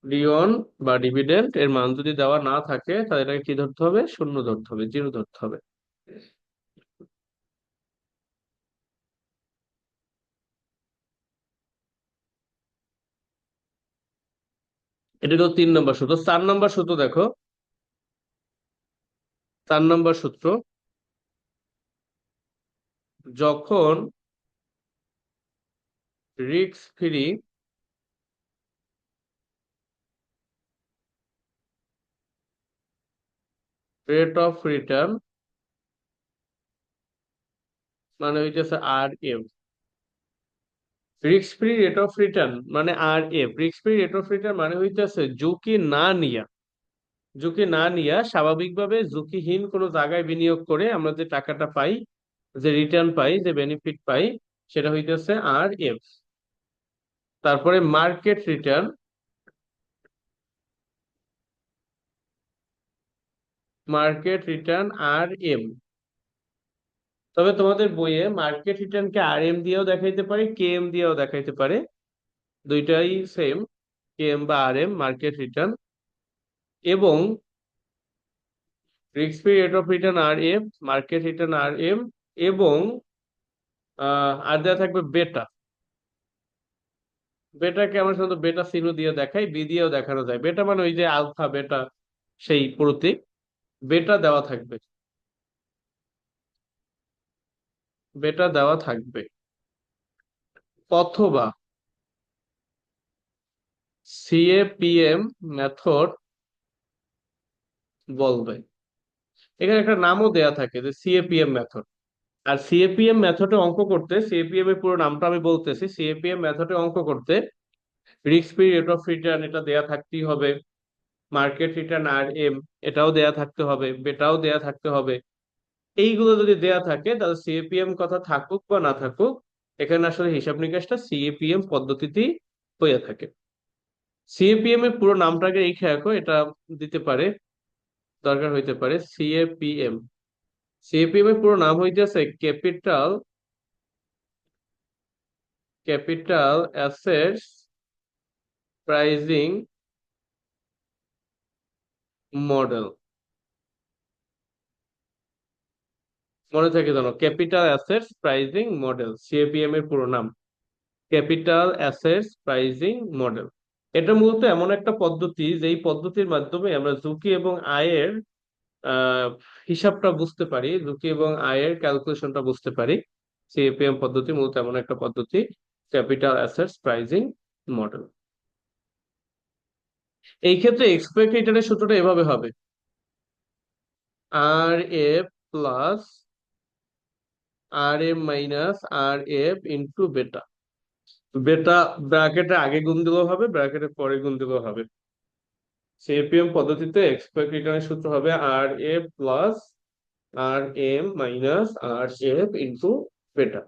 D1 বা ডিভিডেন্ড এর মান যদি দেওয়া না থাকে তাহলে এটাকে কি ধরতে হবে, শূন্য ধরতে হবে, জিরো ধরতে হবে। এটা তো 3 নম্বর সূত্র। 4 নম্বর সূত্র দেখো, 4 নম্বর সূত্র, যখন risk free rate of return মানে হইতেছে RM, risk free rate of return মানে risk free rate of return মানে হইতেছে ঝুঁকি না নিয়া স্বাভাবিকভাবে ঝুঁকিহীন কোনো জায়গায় বিনিয়োগ করে আমরা যে টাকাটা পাই, যে রিটার্ন পাই, যে বেনিফিট পাই, সেটা হইতেছে RM। তারপরে market return, market return RM। তবে তোমাদের বইয়ে মার্কেট রিটার্নকে RM দিয়েও দেখাইতে পারে, KM দিয়েও দেখাইতে পারে, দুইটাই সেম, KM বা RM মার্কেট রিটার্ন। এবং risk free rate of return RM, market return RM, এবং আর দেওয়া থাকবে বেটা। বেটাকে আমরা সাধারণত বেটা চিহ্ন দিয়ে দেখাই, বি দিয়েও দেখানো যায়। বেটা মানে ওই যে আলফা বেটা সেই প্রতীক, বেটা দেওয়া থাকবে, বেটা দেওয়া থাকবে। অথবা CAPM মেথড বলবে, এখানে একটা নামও দেয়া থাকে যে CAPM মেথড। আর CAPM মেথডে অঙ্ক করতে, CAPM এর পুরো নামটা আমি বলতেছি, CAPM মেথডে অঙ্ক করতে risk free rate of return এটা দেয়া থাকতেই হবে, মার্কেট রিটার্ন RM এটাও দেয়া থাকতে হবে, বেটাও দেয়া থাকতে হবে। এইগুলো যদি দেয়া থাকে তাহলে CAPM কথা থাকুক বা না থাকুক, এখানে আসলে হিসাব নিকাশটা CAPM পদ্ধতিতেই হয়ে থাকে। CAPM এর পুরো নামটাকে রেখে রাখো, এটা দিতে পারে, দরকার হইতে পারে। CAPM, CAPM এর পুরো নাম হইতেছে ক্যাপিটাল অ্যাসেটস প্রাইজিং মডেল। মনে থাকে জানো, capital assets pricing model CAPM এর পুরো নাম। Capital assets pricing model. এটা মূলত এমন একটা পদ্ধতি যেই পদ্ধতির মাধ্যমে আমরা ঝুঁকি এবং আয়ের আহ, হিসাবটা বুঝতে পারি, ঝুঁকি এবং আয়ের ক্যালকুলেশনটা বুঝতে পারি। সিএপিএম পদ্ধতি মূলত এমন একটা পদ্ধতি, ক্যাপিটাল অ্যাসেটস প্রাইসিং মডেল। এই ক্ষেত্রে এক্সপেক্ট রিটার্নের সূত্রটা এভাবে হবে: R F plus R M minus R F into beta. Beta ব্র্যাকেটে আগে গুণ দিলেও হবে, ব্র্যাকেটে পরে গুণ দিলেও হবে। সিএপিএম পদ্ধতিতে এক্সপেক্ট রিটার্নের সূত্র হবে R F plus R M minus R F into beta.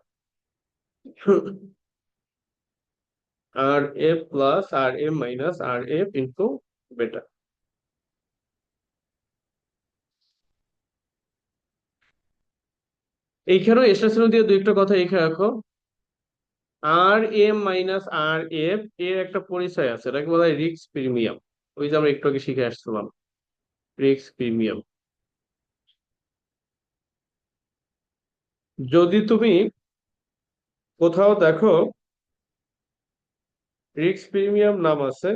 R F plus R M minus R F into beta. এইখানেও এক্সট্রা দিয়ে দুই একটা কথা এখানে রাখো। R M minus R F এর একটা পরিচয় আছে, এটাকে বলা হয় রিস্ক প্রিমিয়াম। ওই যে আমরা একটু আগে শিখে আসছিলাম, রিস্ক প্রিমিয়াম। যদি তুমি কোথাও দেখো রিস্ক প্রিমিয়াম নাম আছে,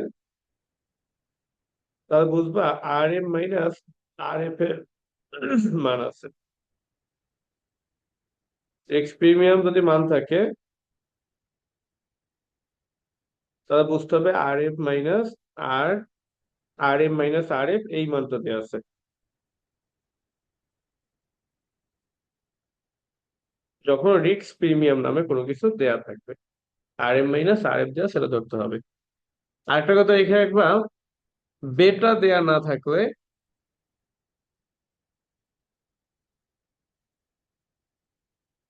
তাহলে বুঝবা আর এম মাইনাস আর এফ এর মান আছে। রিস্ক প্রিমিয়াম যদি মান থাকে, তাহলে বুঝতে হবে আর এফ মাইনাস আর আর এম মাইনাস আর এফ এই মানটা দেওয়া আছে। যখন রিস্ক প্রিমিয়াম নামে কোনো কিছু দেয়া থাকবে, আর এম মাইনাস আর এফ দেওয়া, সেটা ধরতে হবে। আরেকটা কথা এখানে একবার, বেটা দেয়া না থাকলে,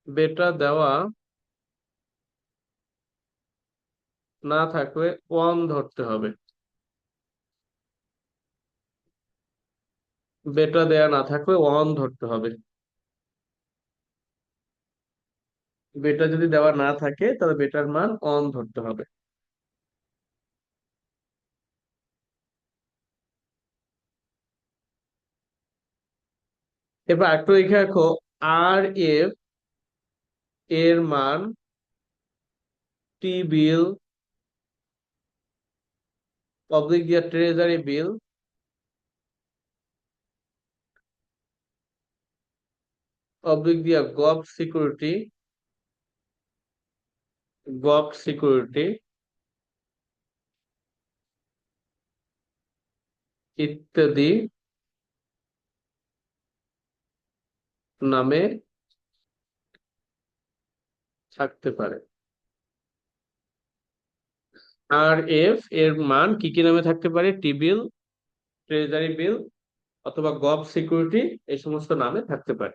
বেটা দেওয়া না থাকলে ওয়ান ধরতে হবে। বেটা দেয়া না থাকলে ওয়ান ধরতে হবে। বেটা যদি দেওয়া না থাকে তাহলে বেটার মান অন ধরতে হবে। এবার একটু লিখে রাখো, আর এফ এর মান টি বিল অবলিক দিয়া ট্রেজারি বিল অবলিক দিয়া গভ সিকিউরিটি, গভ সিকিউরিটি ইত্যাদি নামে থাকতে পারে। আর এফ এর মান কি কি নামে থাকতে পারে? টি বিল, ট্রেজারি বিল অথবা গভ সিকিউরিটি, এই সমস্ত নামে থাকতে পারে।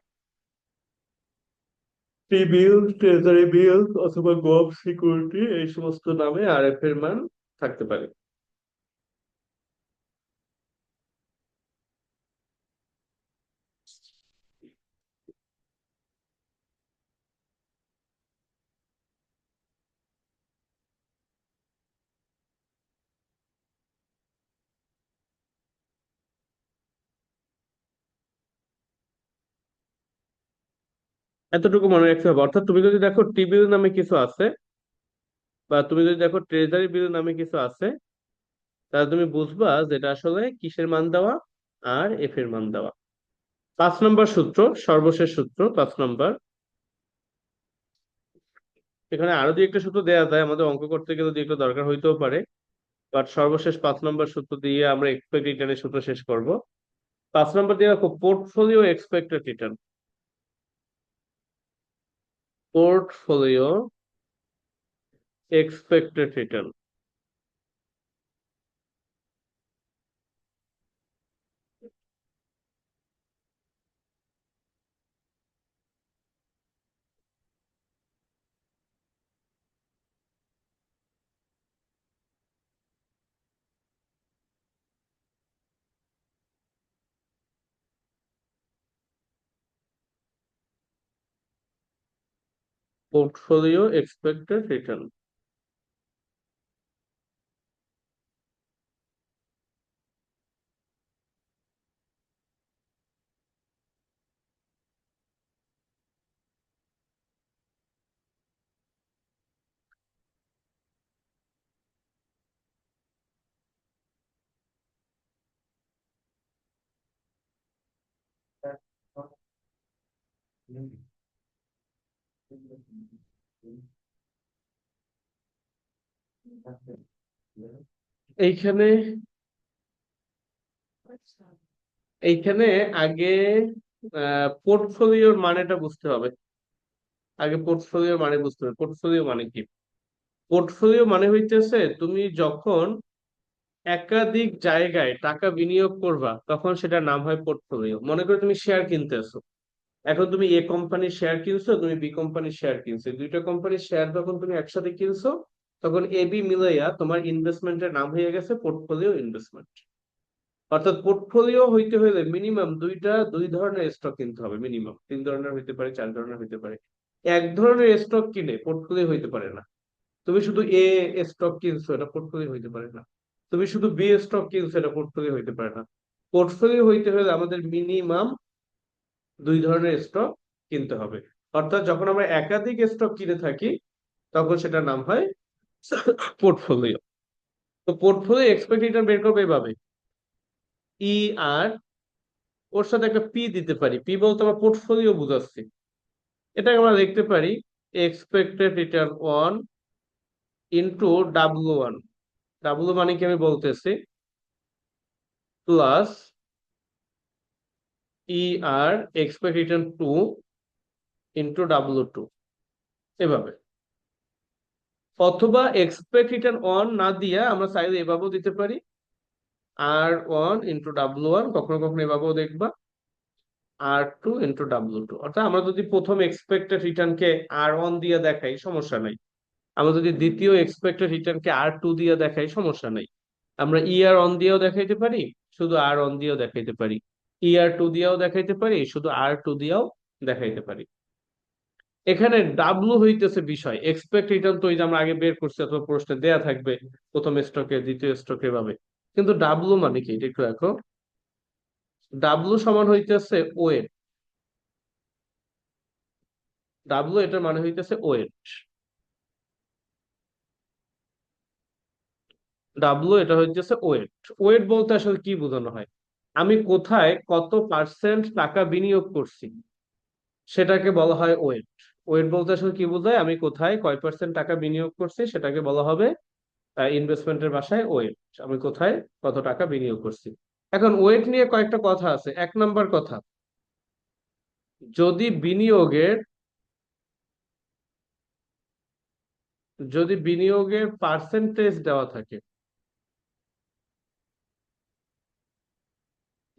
টি বিল, ট্রেজারি বিল অথবা গভ সিকিউরিটি, এই সমস্ত নামে আরএফ এর মান থাকতে পারে। এতটুকু মনে রাখতে হবে। অর্থাৎ তুমি যদি দেখো টি বিল নামে কিছু আছে, বা তুমি যদি দেখো ট্রেজারি বিল নামে কিছু আছে, তাহলে তুমি বুঝবা যেটা আসলে কিসের মান দেওয়া, আর এফ এর মান দেওয়া। 5 নম্বর সূত্র, সর্বশেষ সূত্র 5 নম্বর। এখানে আরো দুই একটা সূত্র দেওয়া যায়, আমাদের অঙ্ক করতে গেলে দুই একটা দরকার হইতেও পারে, বাট সর্বশেষ 5 নম্বর সূত্র দিয়ে আমরা এক্সপেক্ট রিটার্নের সূত্র শেষ করব। 5 নম্বর দিয়ে রাখো portfolio expected return. Portfolio expected return. Portfolio expected return. এইখানে এইখানে আগে পোর্টফোলিওর মানেটা বুঝতে হবে। আগে পোর্টফোলিওর মানে বুঝতে হবে, পোর্টফোলিও মানে কি। পোর্টফোলিও মানে হইতেছে তুমি যখন একাধিক জায়গায় টাকা বিনিয়োগ করবা তখন সেটার নাম হয় পোর্টফোলিও। মনে করো তুমি শেয়ার কিনতেছো, এখন তুমি এ কোম্পানির শেয়ার কিনছো, তুমি বি কোম্পানির শেয়ার কিনছো, এই দুইটা কোম্পানির শেয়ার যখন তুমি একসাথে কিনছো তখন এ বি মিলাইয়া তোমার ইনভেস্টমেন্টের নাম হয়ে গেছে পোর্টফোলিও ইনভেস্টমেন্ট। অর্থাৎ পোর্টফোলিও হইতে হলে মিনিমাম দুই ধরনের স্টক কিনতে হবে, মিনিমাম তিন ধরনের হইতে পারে, চার ধরনের হইতে পারে। এক ধরনের স্টক কিনে পোর্টফোলিও হইতে পারে না। তুমি শুধু এ স্টক কিনছো, এটা পোর্টফোলিও হইতে পারে না। তুমি শুধু বি স্টক কিনছো, এটা পোর্টফোলিও হইতে পারে না। পোর্টফোলিও হইতে হলে আমাদের মিনিমাম দুই ধরনের স্টক কিনতে হবে। অর্থাৎ যখন আমরা একাধিক স্টক কিনে থাকি তখন সেটার নাম হয় পোর্টফোলিও। তো পোর্টফোলিও এক্সপেক্ট রিটার্ন বের করবে এভাবে, ই আর ওর সাথে একটা পি দিতে পারি। পি বলতে আমরা পোর্টফোলিও বুঝাচ্ছি। এটাকে আমরা লিখতে পারি expected return one into W one. W মানে কি আমি বলতেছি, plus E R expect return two into W two, এভাবে। অথবা এক্সপেক্ট রিটার্ন অন না দিয়ে আমরা চাইলে এভাবেও দিতে পারি, আর ওয়ান ইন্টু ডাব্লু ওয়ান, কখনো কখনো এভাবেও দেখবা আর টু ইন্টু ডাব্লু টু। অর্থাৎ আমরা যদি প্রথম এক্সপেক্টেড রিটার্নকে আর ওয়ান দিয়ে দেখাই সমস্যা নাই, আমরা যদি দ্বিতীয় এক্সপেক্টেড রিটার্নকে আর টু দিয়ে দেখাই সমস্যা নাই। আমরা ই আর অন দিয়েও দেখাইতে পারি, শুধু আর অন দিয়েও দেখাইতে পারি। ই আর টু দিয়েও দেখাইতে পারি, শুধু আর টু দিয়েও দেখাইতে পারি। এখানে ডাব্লু হইতেছে বিষয়, এক্সপেক্ট রিটার্ন তো ওই যে আমরা আগে বের করছি অথবা প্রশ্নে দেয়া থাকবে প্রথম স্টকে দ্বিতীয় স্টকে ভাবে। কিন্তু ডাব্লু মানে কি এটা একটু দেখো। ডাব্লু সমান হইতেছে ওয়েট। ডাব্লু এটার মানে হইতেছে ওয়েট। ডাব্লু এটা হইতেছে ওয়েট। ওয়েট বলতে আসলে কি বোঝানো হয়, আমি কোথায় কত পার্সেন্ট টাকা বিনিয়োগ করছি সেটাকে বলা হয় ওয়েট। ওয়েট বলতে আসলে কি বোঝায়, আমি কোথায় কয় পার্সেন্ট টাকা বিনিয়োগ করছি সেটাকে বলা হবে ইনভেস্টমেন্টের ভাষায় ওয়েট। আমি কোথায় কত টাকা বিনিয়োগ করছি। এখন ওয়েট নিয়ে কয়েকটা কথা আছে। এক নাম্বার কথা, যদি বিনিয়োগের যদি বিনিয়োগের পার্সেন্টেজ দেওয়া থাকে,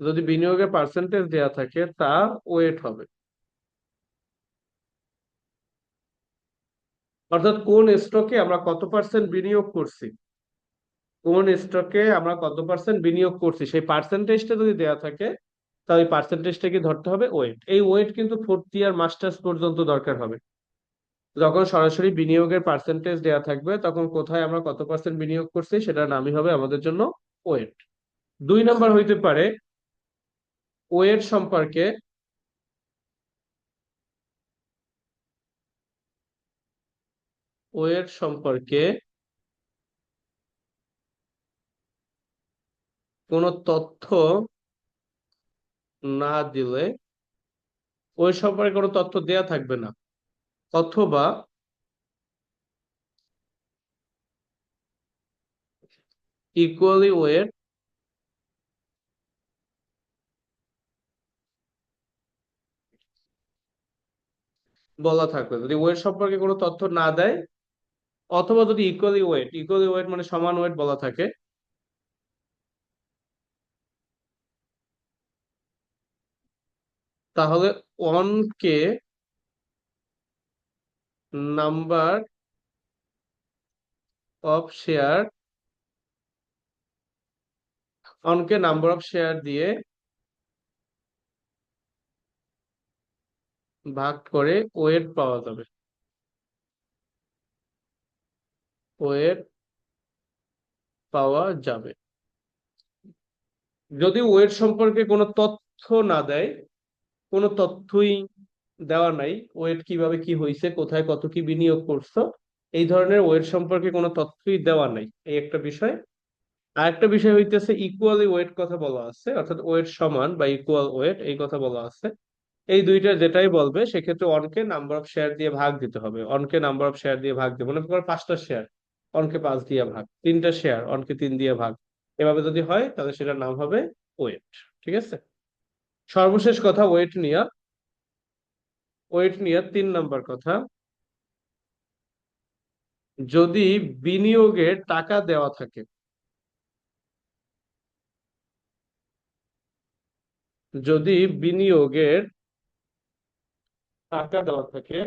যদি বিনিয়োগের পার্সেন্টেজ দেওয়া থাকে তা ওয়েট হবে। অর্থাৎ কোন স্টকে আমরা কত পার্সেন্ট বিনিয়োগ করছি, কোন স্টকে আমরা কত পার্সেন্ট বিনিয়োগ করছি সেই পার্সেন্টেজটা যদি দেওয়া থাকে তাহলে ওই পার্সেন্টেজটাকে ধরতে হবে ওয়েট। এই ওয়েট কিন্তু ফোর্থ ইয়ার মাস্টার্স পর্যন্ত দরকার হবে। যখন সরাসরি বিনিয়োগের পার্সেন্টেজ দেওয়া থাকবে তখন কোথায় আমরা কত পার্সেন্ট বিনিয়োগ করছি সেটার নামই হবে আমাদের জন্য ওয়েট। দুই নাম্বার হইতে পারে ওয়েট সম্পর্কে ওয়েট সম্পর্কে কোনো তথ্য না দিলে, ওয়েট সম্পর্কে কোনো তথ্য দেয়া থাকবে না, অথবা ইকুয়ালি ওয়েট বলা থাকবে। যদি ওয়েট সম্পর্কে কোনো তথ্য না দেয় অথবা যদি ইকুয়ালি ওয়েট মানে সমান ওয়েট বলা থাকে, তাহলে on K number of share অনকে নাম্বার অফ শেয়ার দিয়ে ভাগ করে ওয়েট পাওয়া যাবে। ওয়েট পাওয়া যাবে। যদি ওয়েট সম্পর্কে কোনো তথ্য না দেয়, কোনো তথ্যই দেওয়া নাই, ওয়েট কিভাবে কি হয়েছে, কোথায় কত কি বিনিয়োগ করছো, এই ধরনের ওয়েট সম্পর্কে কোনো তথ্যই দেওয়া নাই, এই একটা বিষয়। আর একটা বিষয় হইতেছে ইকুয়ালি ওয়েট কথা বলা আছে, অর্থাৎ ওয়েট সমান বা ইকুয়াল ওয়েট এই কথা বলা আছে। এই দুইটা যেটাই বলবে সেক্ষেত্রে অনকে নাম্বার অফ শেয়ার দিয়ে ভাগ দিতে হবে। অনকে নাম্বার অফ শেয়ার দিয়ে ভাগ দিতে, মনে করো 5টা শেয়ার, অনকে 5 দিয়ে ভাগ, 3টা শেয়ার অনকে 3 দিয়ে ভাগ। এভাবে যদি হয় তাহলে সেটার নাম হবে ওয়েট। ঠিক আছে। সর্বশেষ কথা ওয়েট নিয়ে 3 নাম্বার কথা, যদি বিনিয়োগের টাকা দেওয়া থাকে, যদি বিনিয়োগের টাকা দেওয়া থাকে,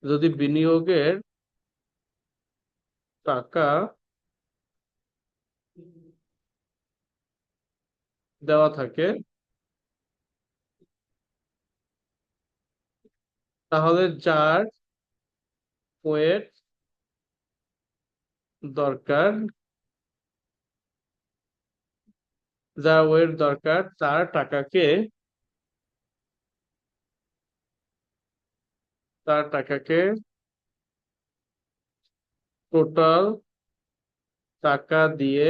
যদি বিনিয়োগের টাকা দেওয়া থাকে, তাহলে যার ওয়েট দরকার, যার ওয়েট দরকার তার টাকাকে টোটাল টাকা দিয়ে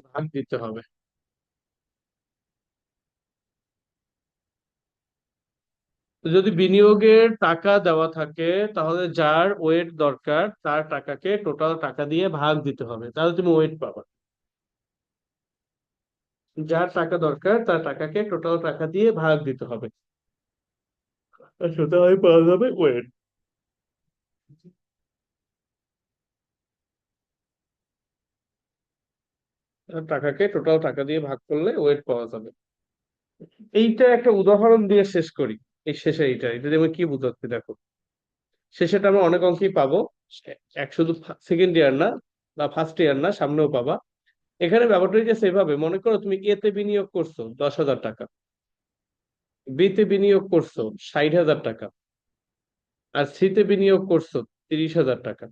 ভাগ দিতে হবে। তো যদি বিনিয়োগের টাকা দেওয়া থাকে, তাহলে যার ওয়েট দরকার তার টাকাকে টোটাল টাকা দিয়ে ভাগ দিতে হবে, তাহলে তুমি ওয়েট পাবা। যার টাকা দরকার তার টাকাকে টোটাল টাকা দিয়ে ভাগ দিতে হবে, আর সেটা হয় পাওয়া যাবে ওয়েট। টাকাকে টোটাল টাকা দিয়ে ভাগ করলে ওয়েট পাওয়া যাবে। এইটা একটা উদাহরণ দিয়ে শেষ করি। এই শেষে এইটা এটা দিয়ে আমি কি বুঝাচ্ছি দেখো। শেষেটা আমরা অনেক অঙ্কেই পাবো, শুধু সেকেন্ড ইয়ার না বা ফার্স্ট ইয়ার না, সামনেও পাবা। এখানে ব্যাপারটা হচ্ছে সেভাবে, মনে করো তুমি এ তে বিনিয়োগ করছো 10,000 টাকা, বি তে বিনিয়োগ করছো 60,000 টাকা, আর সি তে বিনিয়োগ করছো 30,000 টাকা।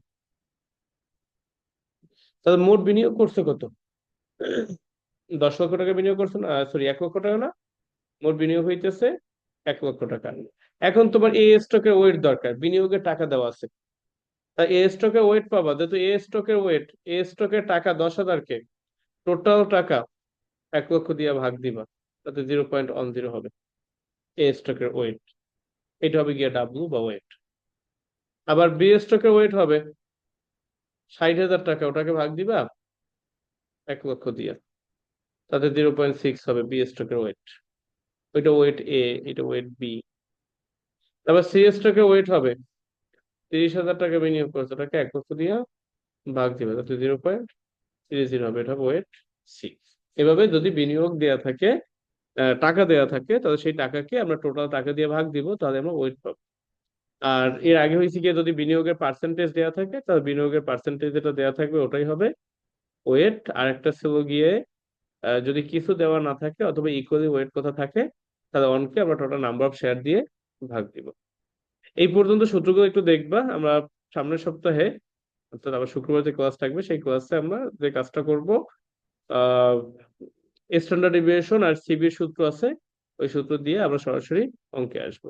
তাহলে মোট বিনিয়োগ করছো কত? 10 লক্ষ টাকা বিনিয়োগ করছো না, সরি 1 লক্ষ টাকা না, মোট বিনিয়োগ হইতেছে 1 লক্ষ টাকা। এখন তোমার এ স্টকের ওয়েট দরকার, বিনিয়োগের টাকা দেওয়া আছে, তা এ স্টকের ওয়েট পাবা, যেহেতু এ স্টকের ওয়েট, এ স্টকের টাকা 10,000 কে টোটাল টাকা 1 লক্ষ দিয়ে ভাগ দিবা, তাতে 0.10 হবে এ স্টকের ওয়েট। এটা হবে গিয়ে ডাব্লু বা ওয়েট। আবার বি স্টকের ওয়েট হবে 60,000 টাকা, ওটাকে ভাগ দিবা 1 লক্ষ দিয়ে, তাতে 0.6 হবে বি স্টকের ওয়েট। ওইটা ওয়েট এ, এটা ওয়েট বি। তারপর সি স্টকের ওয়েট হবে 30,000 টাকা বিনিয়োগ করছে, ওটাকে 1 লক্ষ দিয়ে ভাগ দিবে, তাতে 0.30 হবে, এটা হবে ওয়েট সি। এভাবে যদি বিনিয়োগ দেয়া থাকে, টাকা দেয়া থাকে, তাহলে সেই টাকাকে আমরা টোটাল টাকা দিয়ে ভাগ দিব, তাহলে আমরা ওয়েট পাবো। আর এর আগে হয়েছে গিয়ে যদি বিনিয়োগের পার্সেন্টেজ দেয়া থাকে, তাহলে বিনিয়োগের পার্সেন্টেজ যেটা দেয়া থাকবে ওটাই হবে ওয়েট। আর একটা ছিল গিয়ে যদি কিছু দেওয়া না থাকে অথবা ইকুয়ালি ওয়েট কথা থাকে, তাহলে অনকে আমরা টোটাল নাম্বার অফ শেয়ার দিয়ে ভাগ দিব। এই পর্যন্ত সূত্রগুলো একটু দেখবা। আমরা সামনের সপ্তাহে, অর্থাৎ আবার শুক্রবার যে ক্লাস থাকবে সেই ক্লাসে আমরা যে কাজটা করব, আহ স্ট্যান্ডার্ড ডেভিয়েশন আর সিবির সূত্র আছে, ওই সূত্র দিয়ে আমরা সরাসরি অঙ্কে আসবো।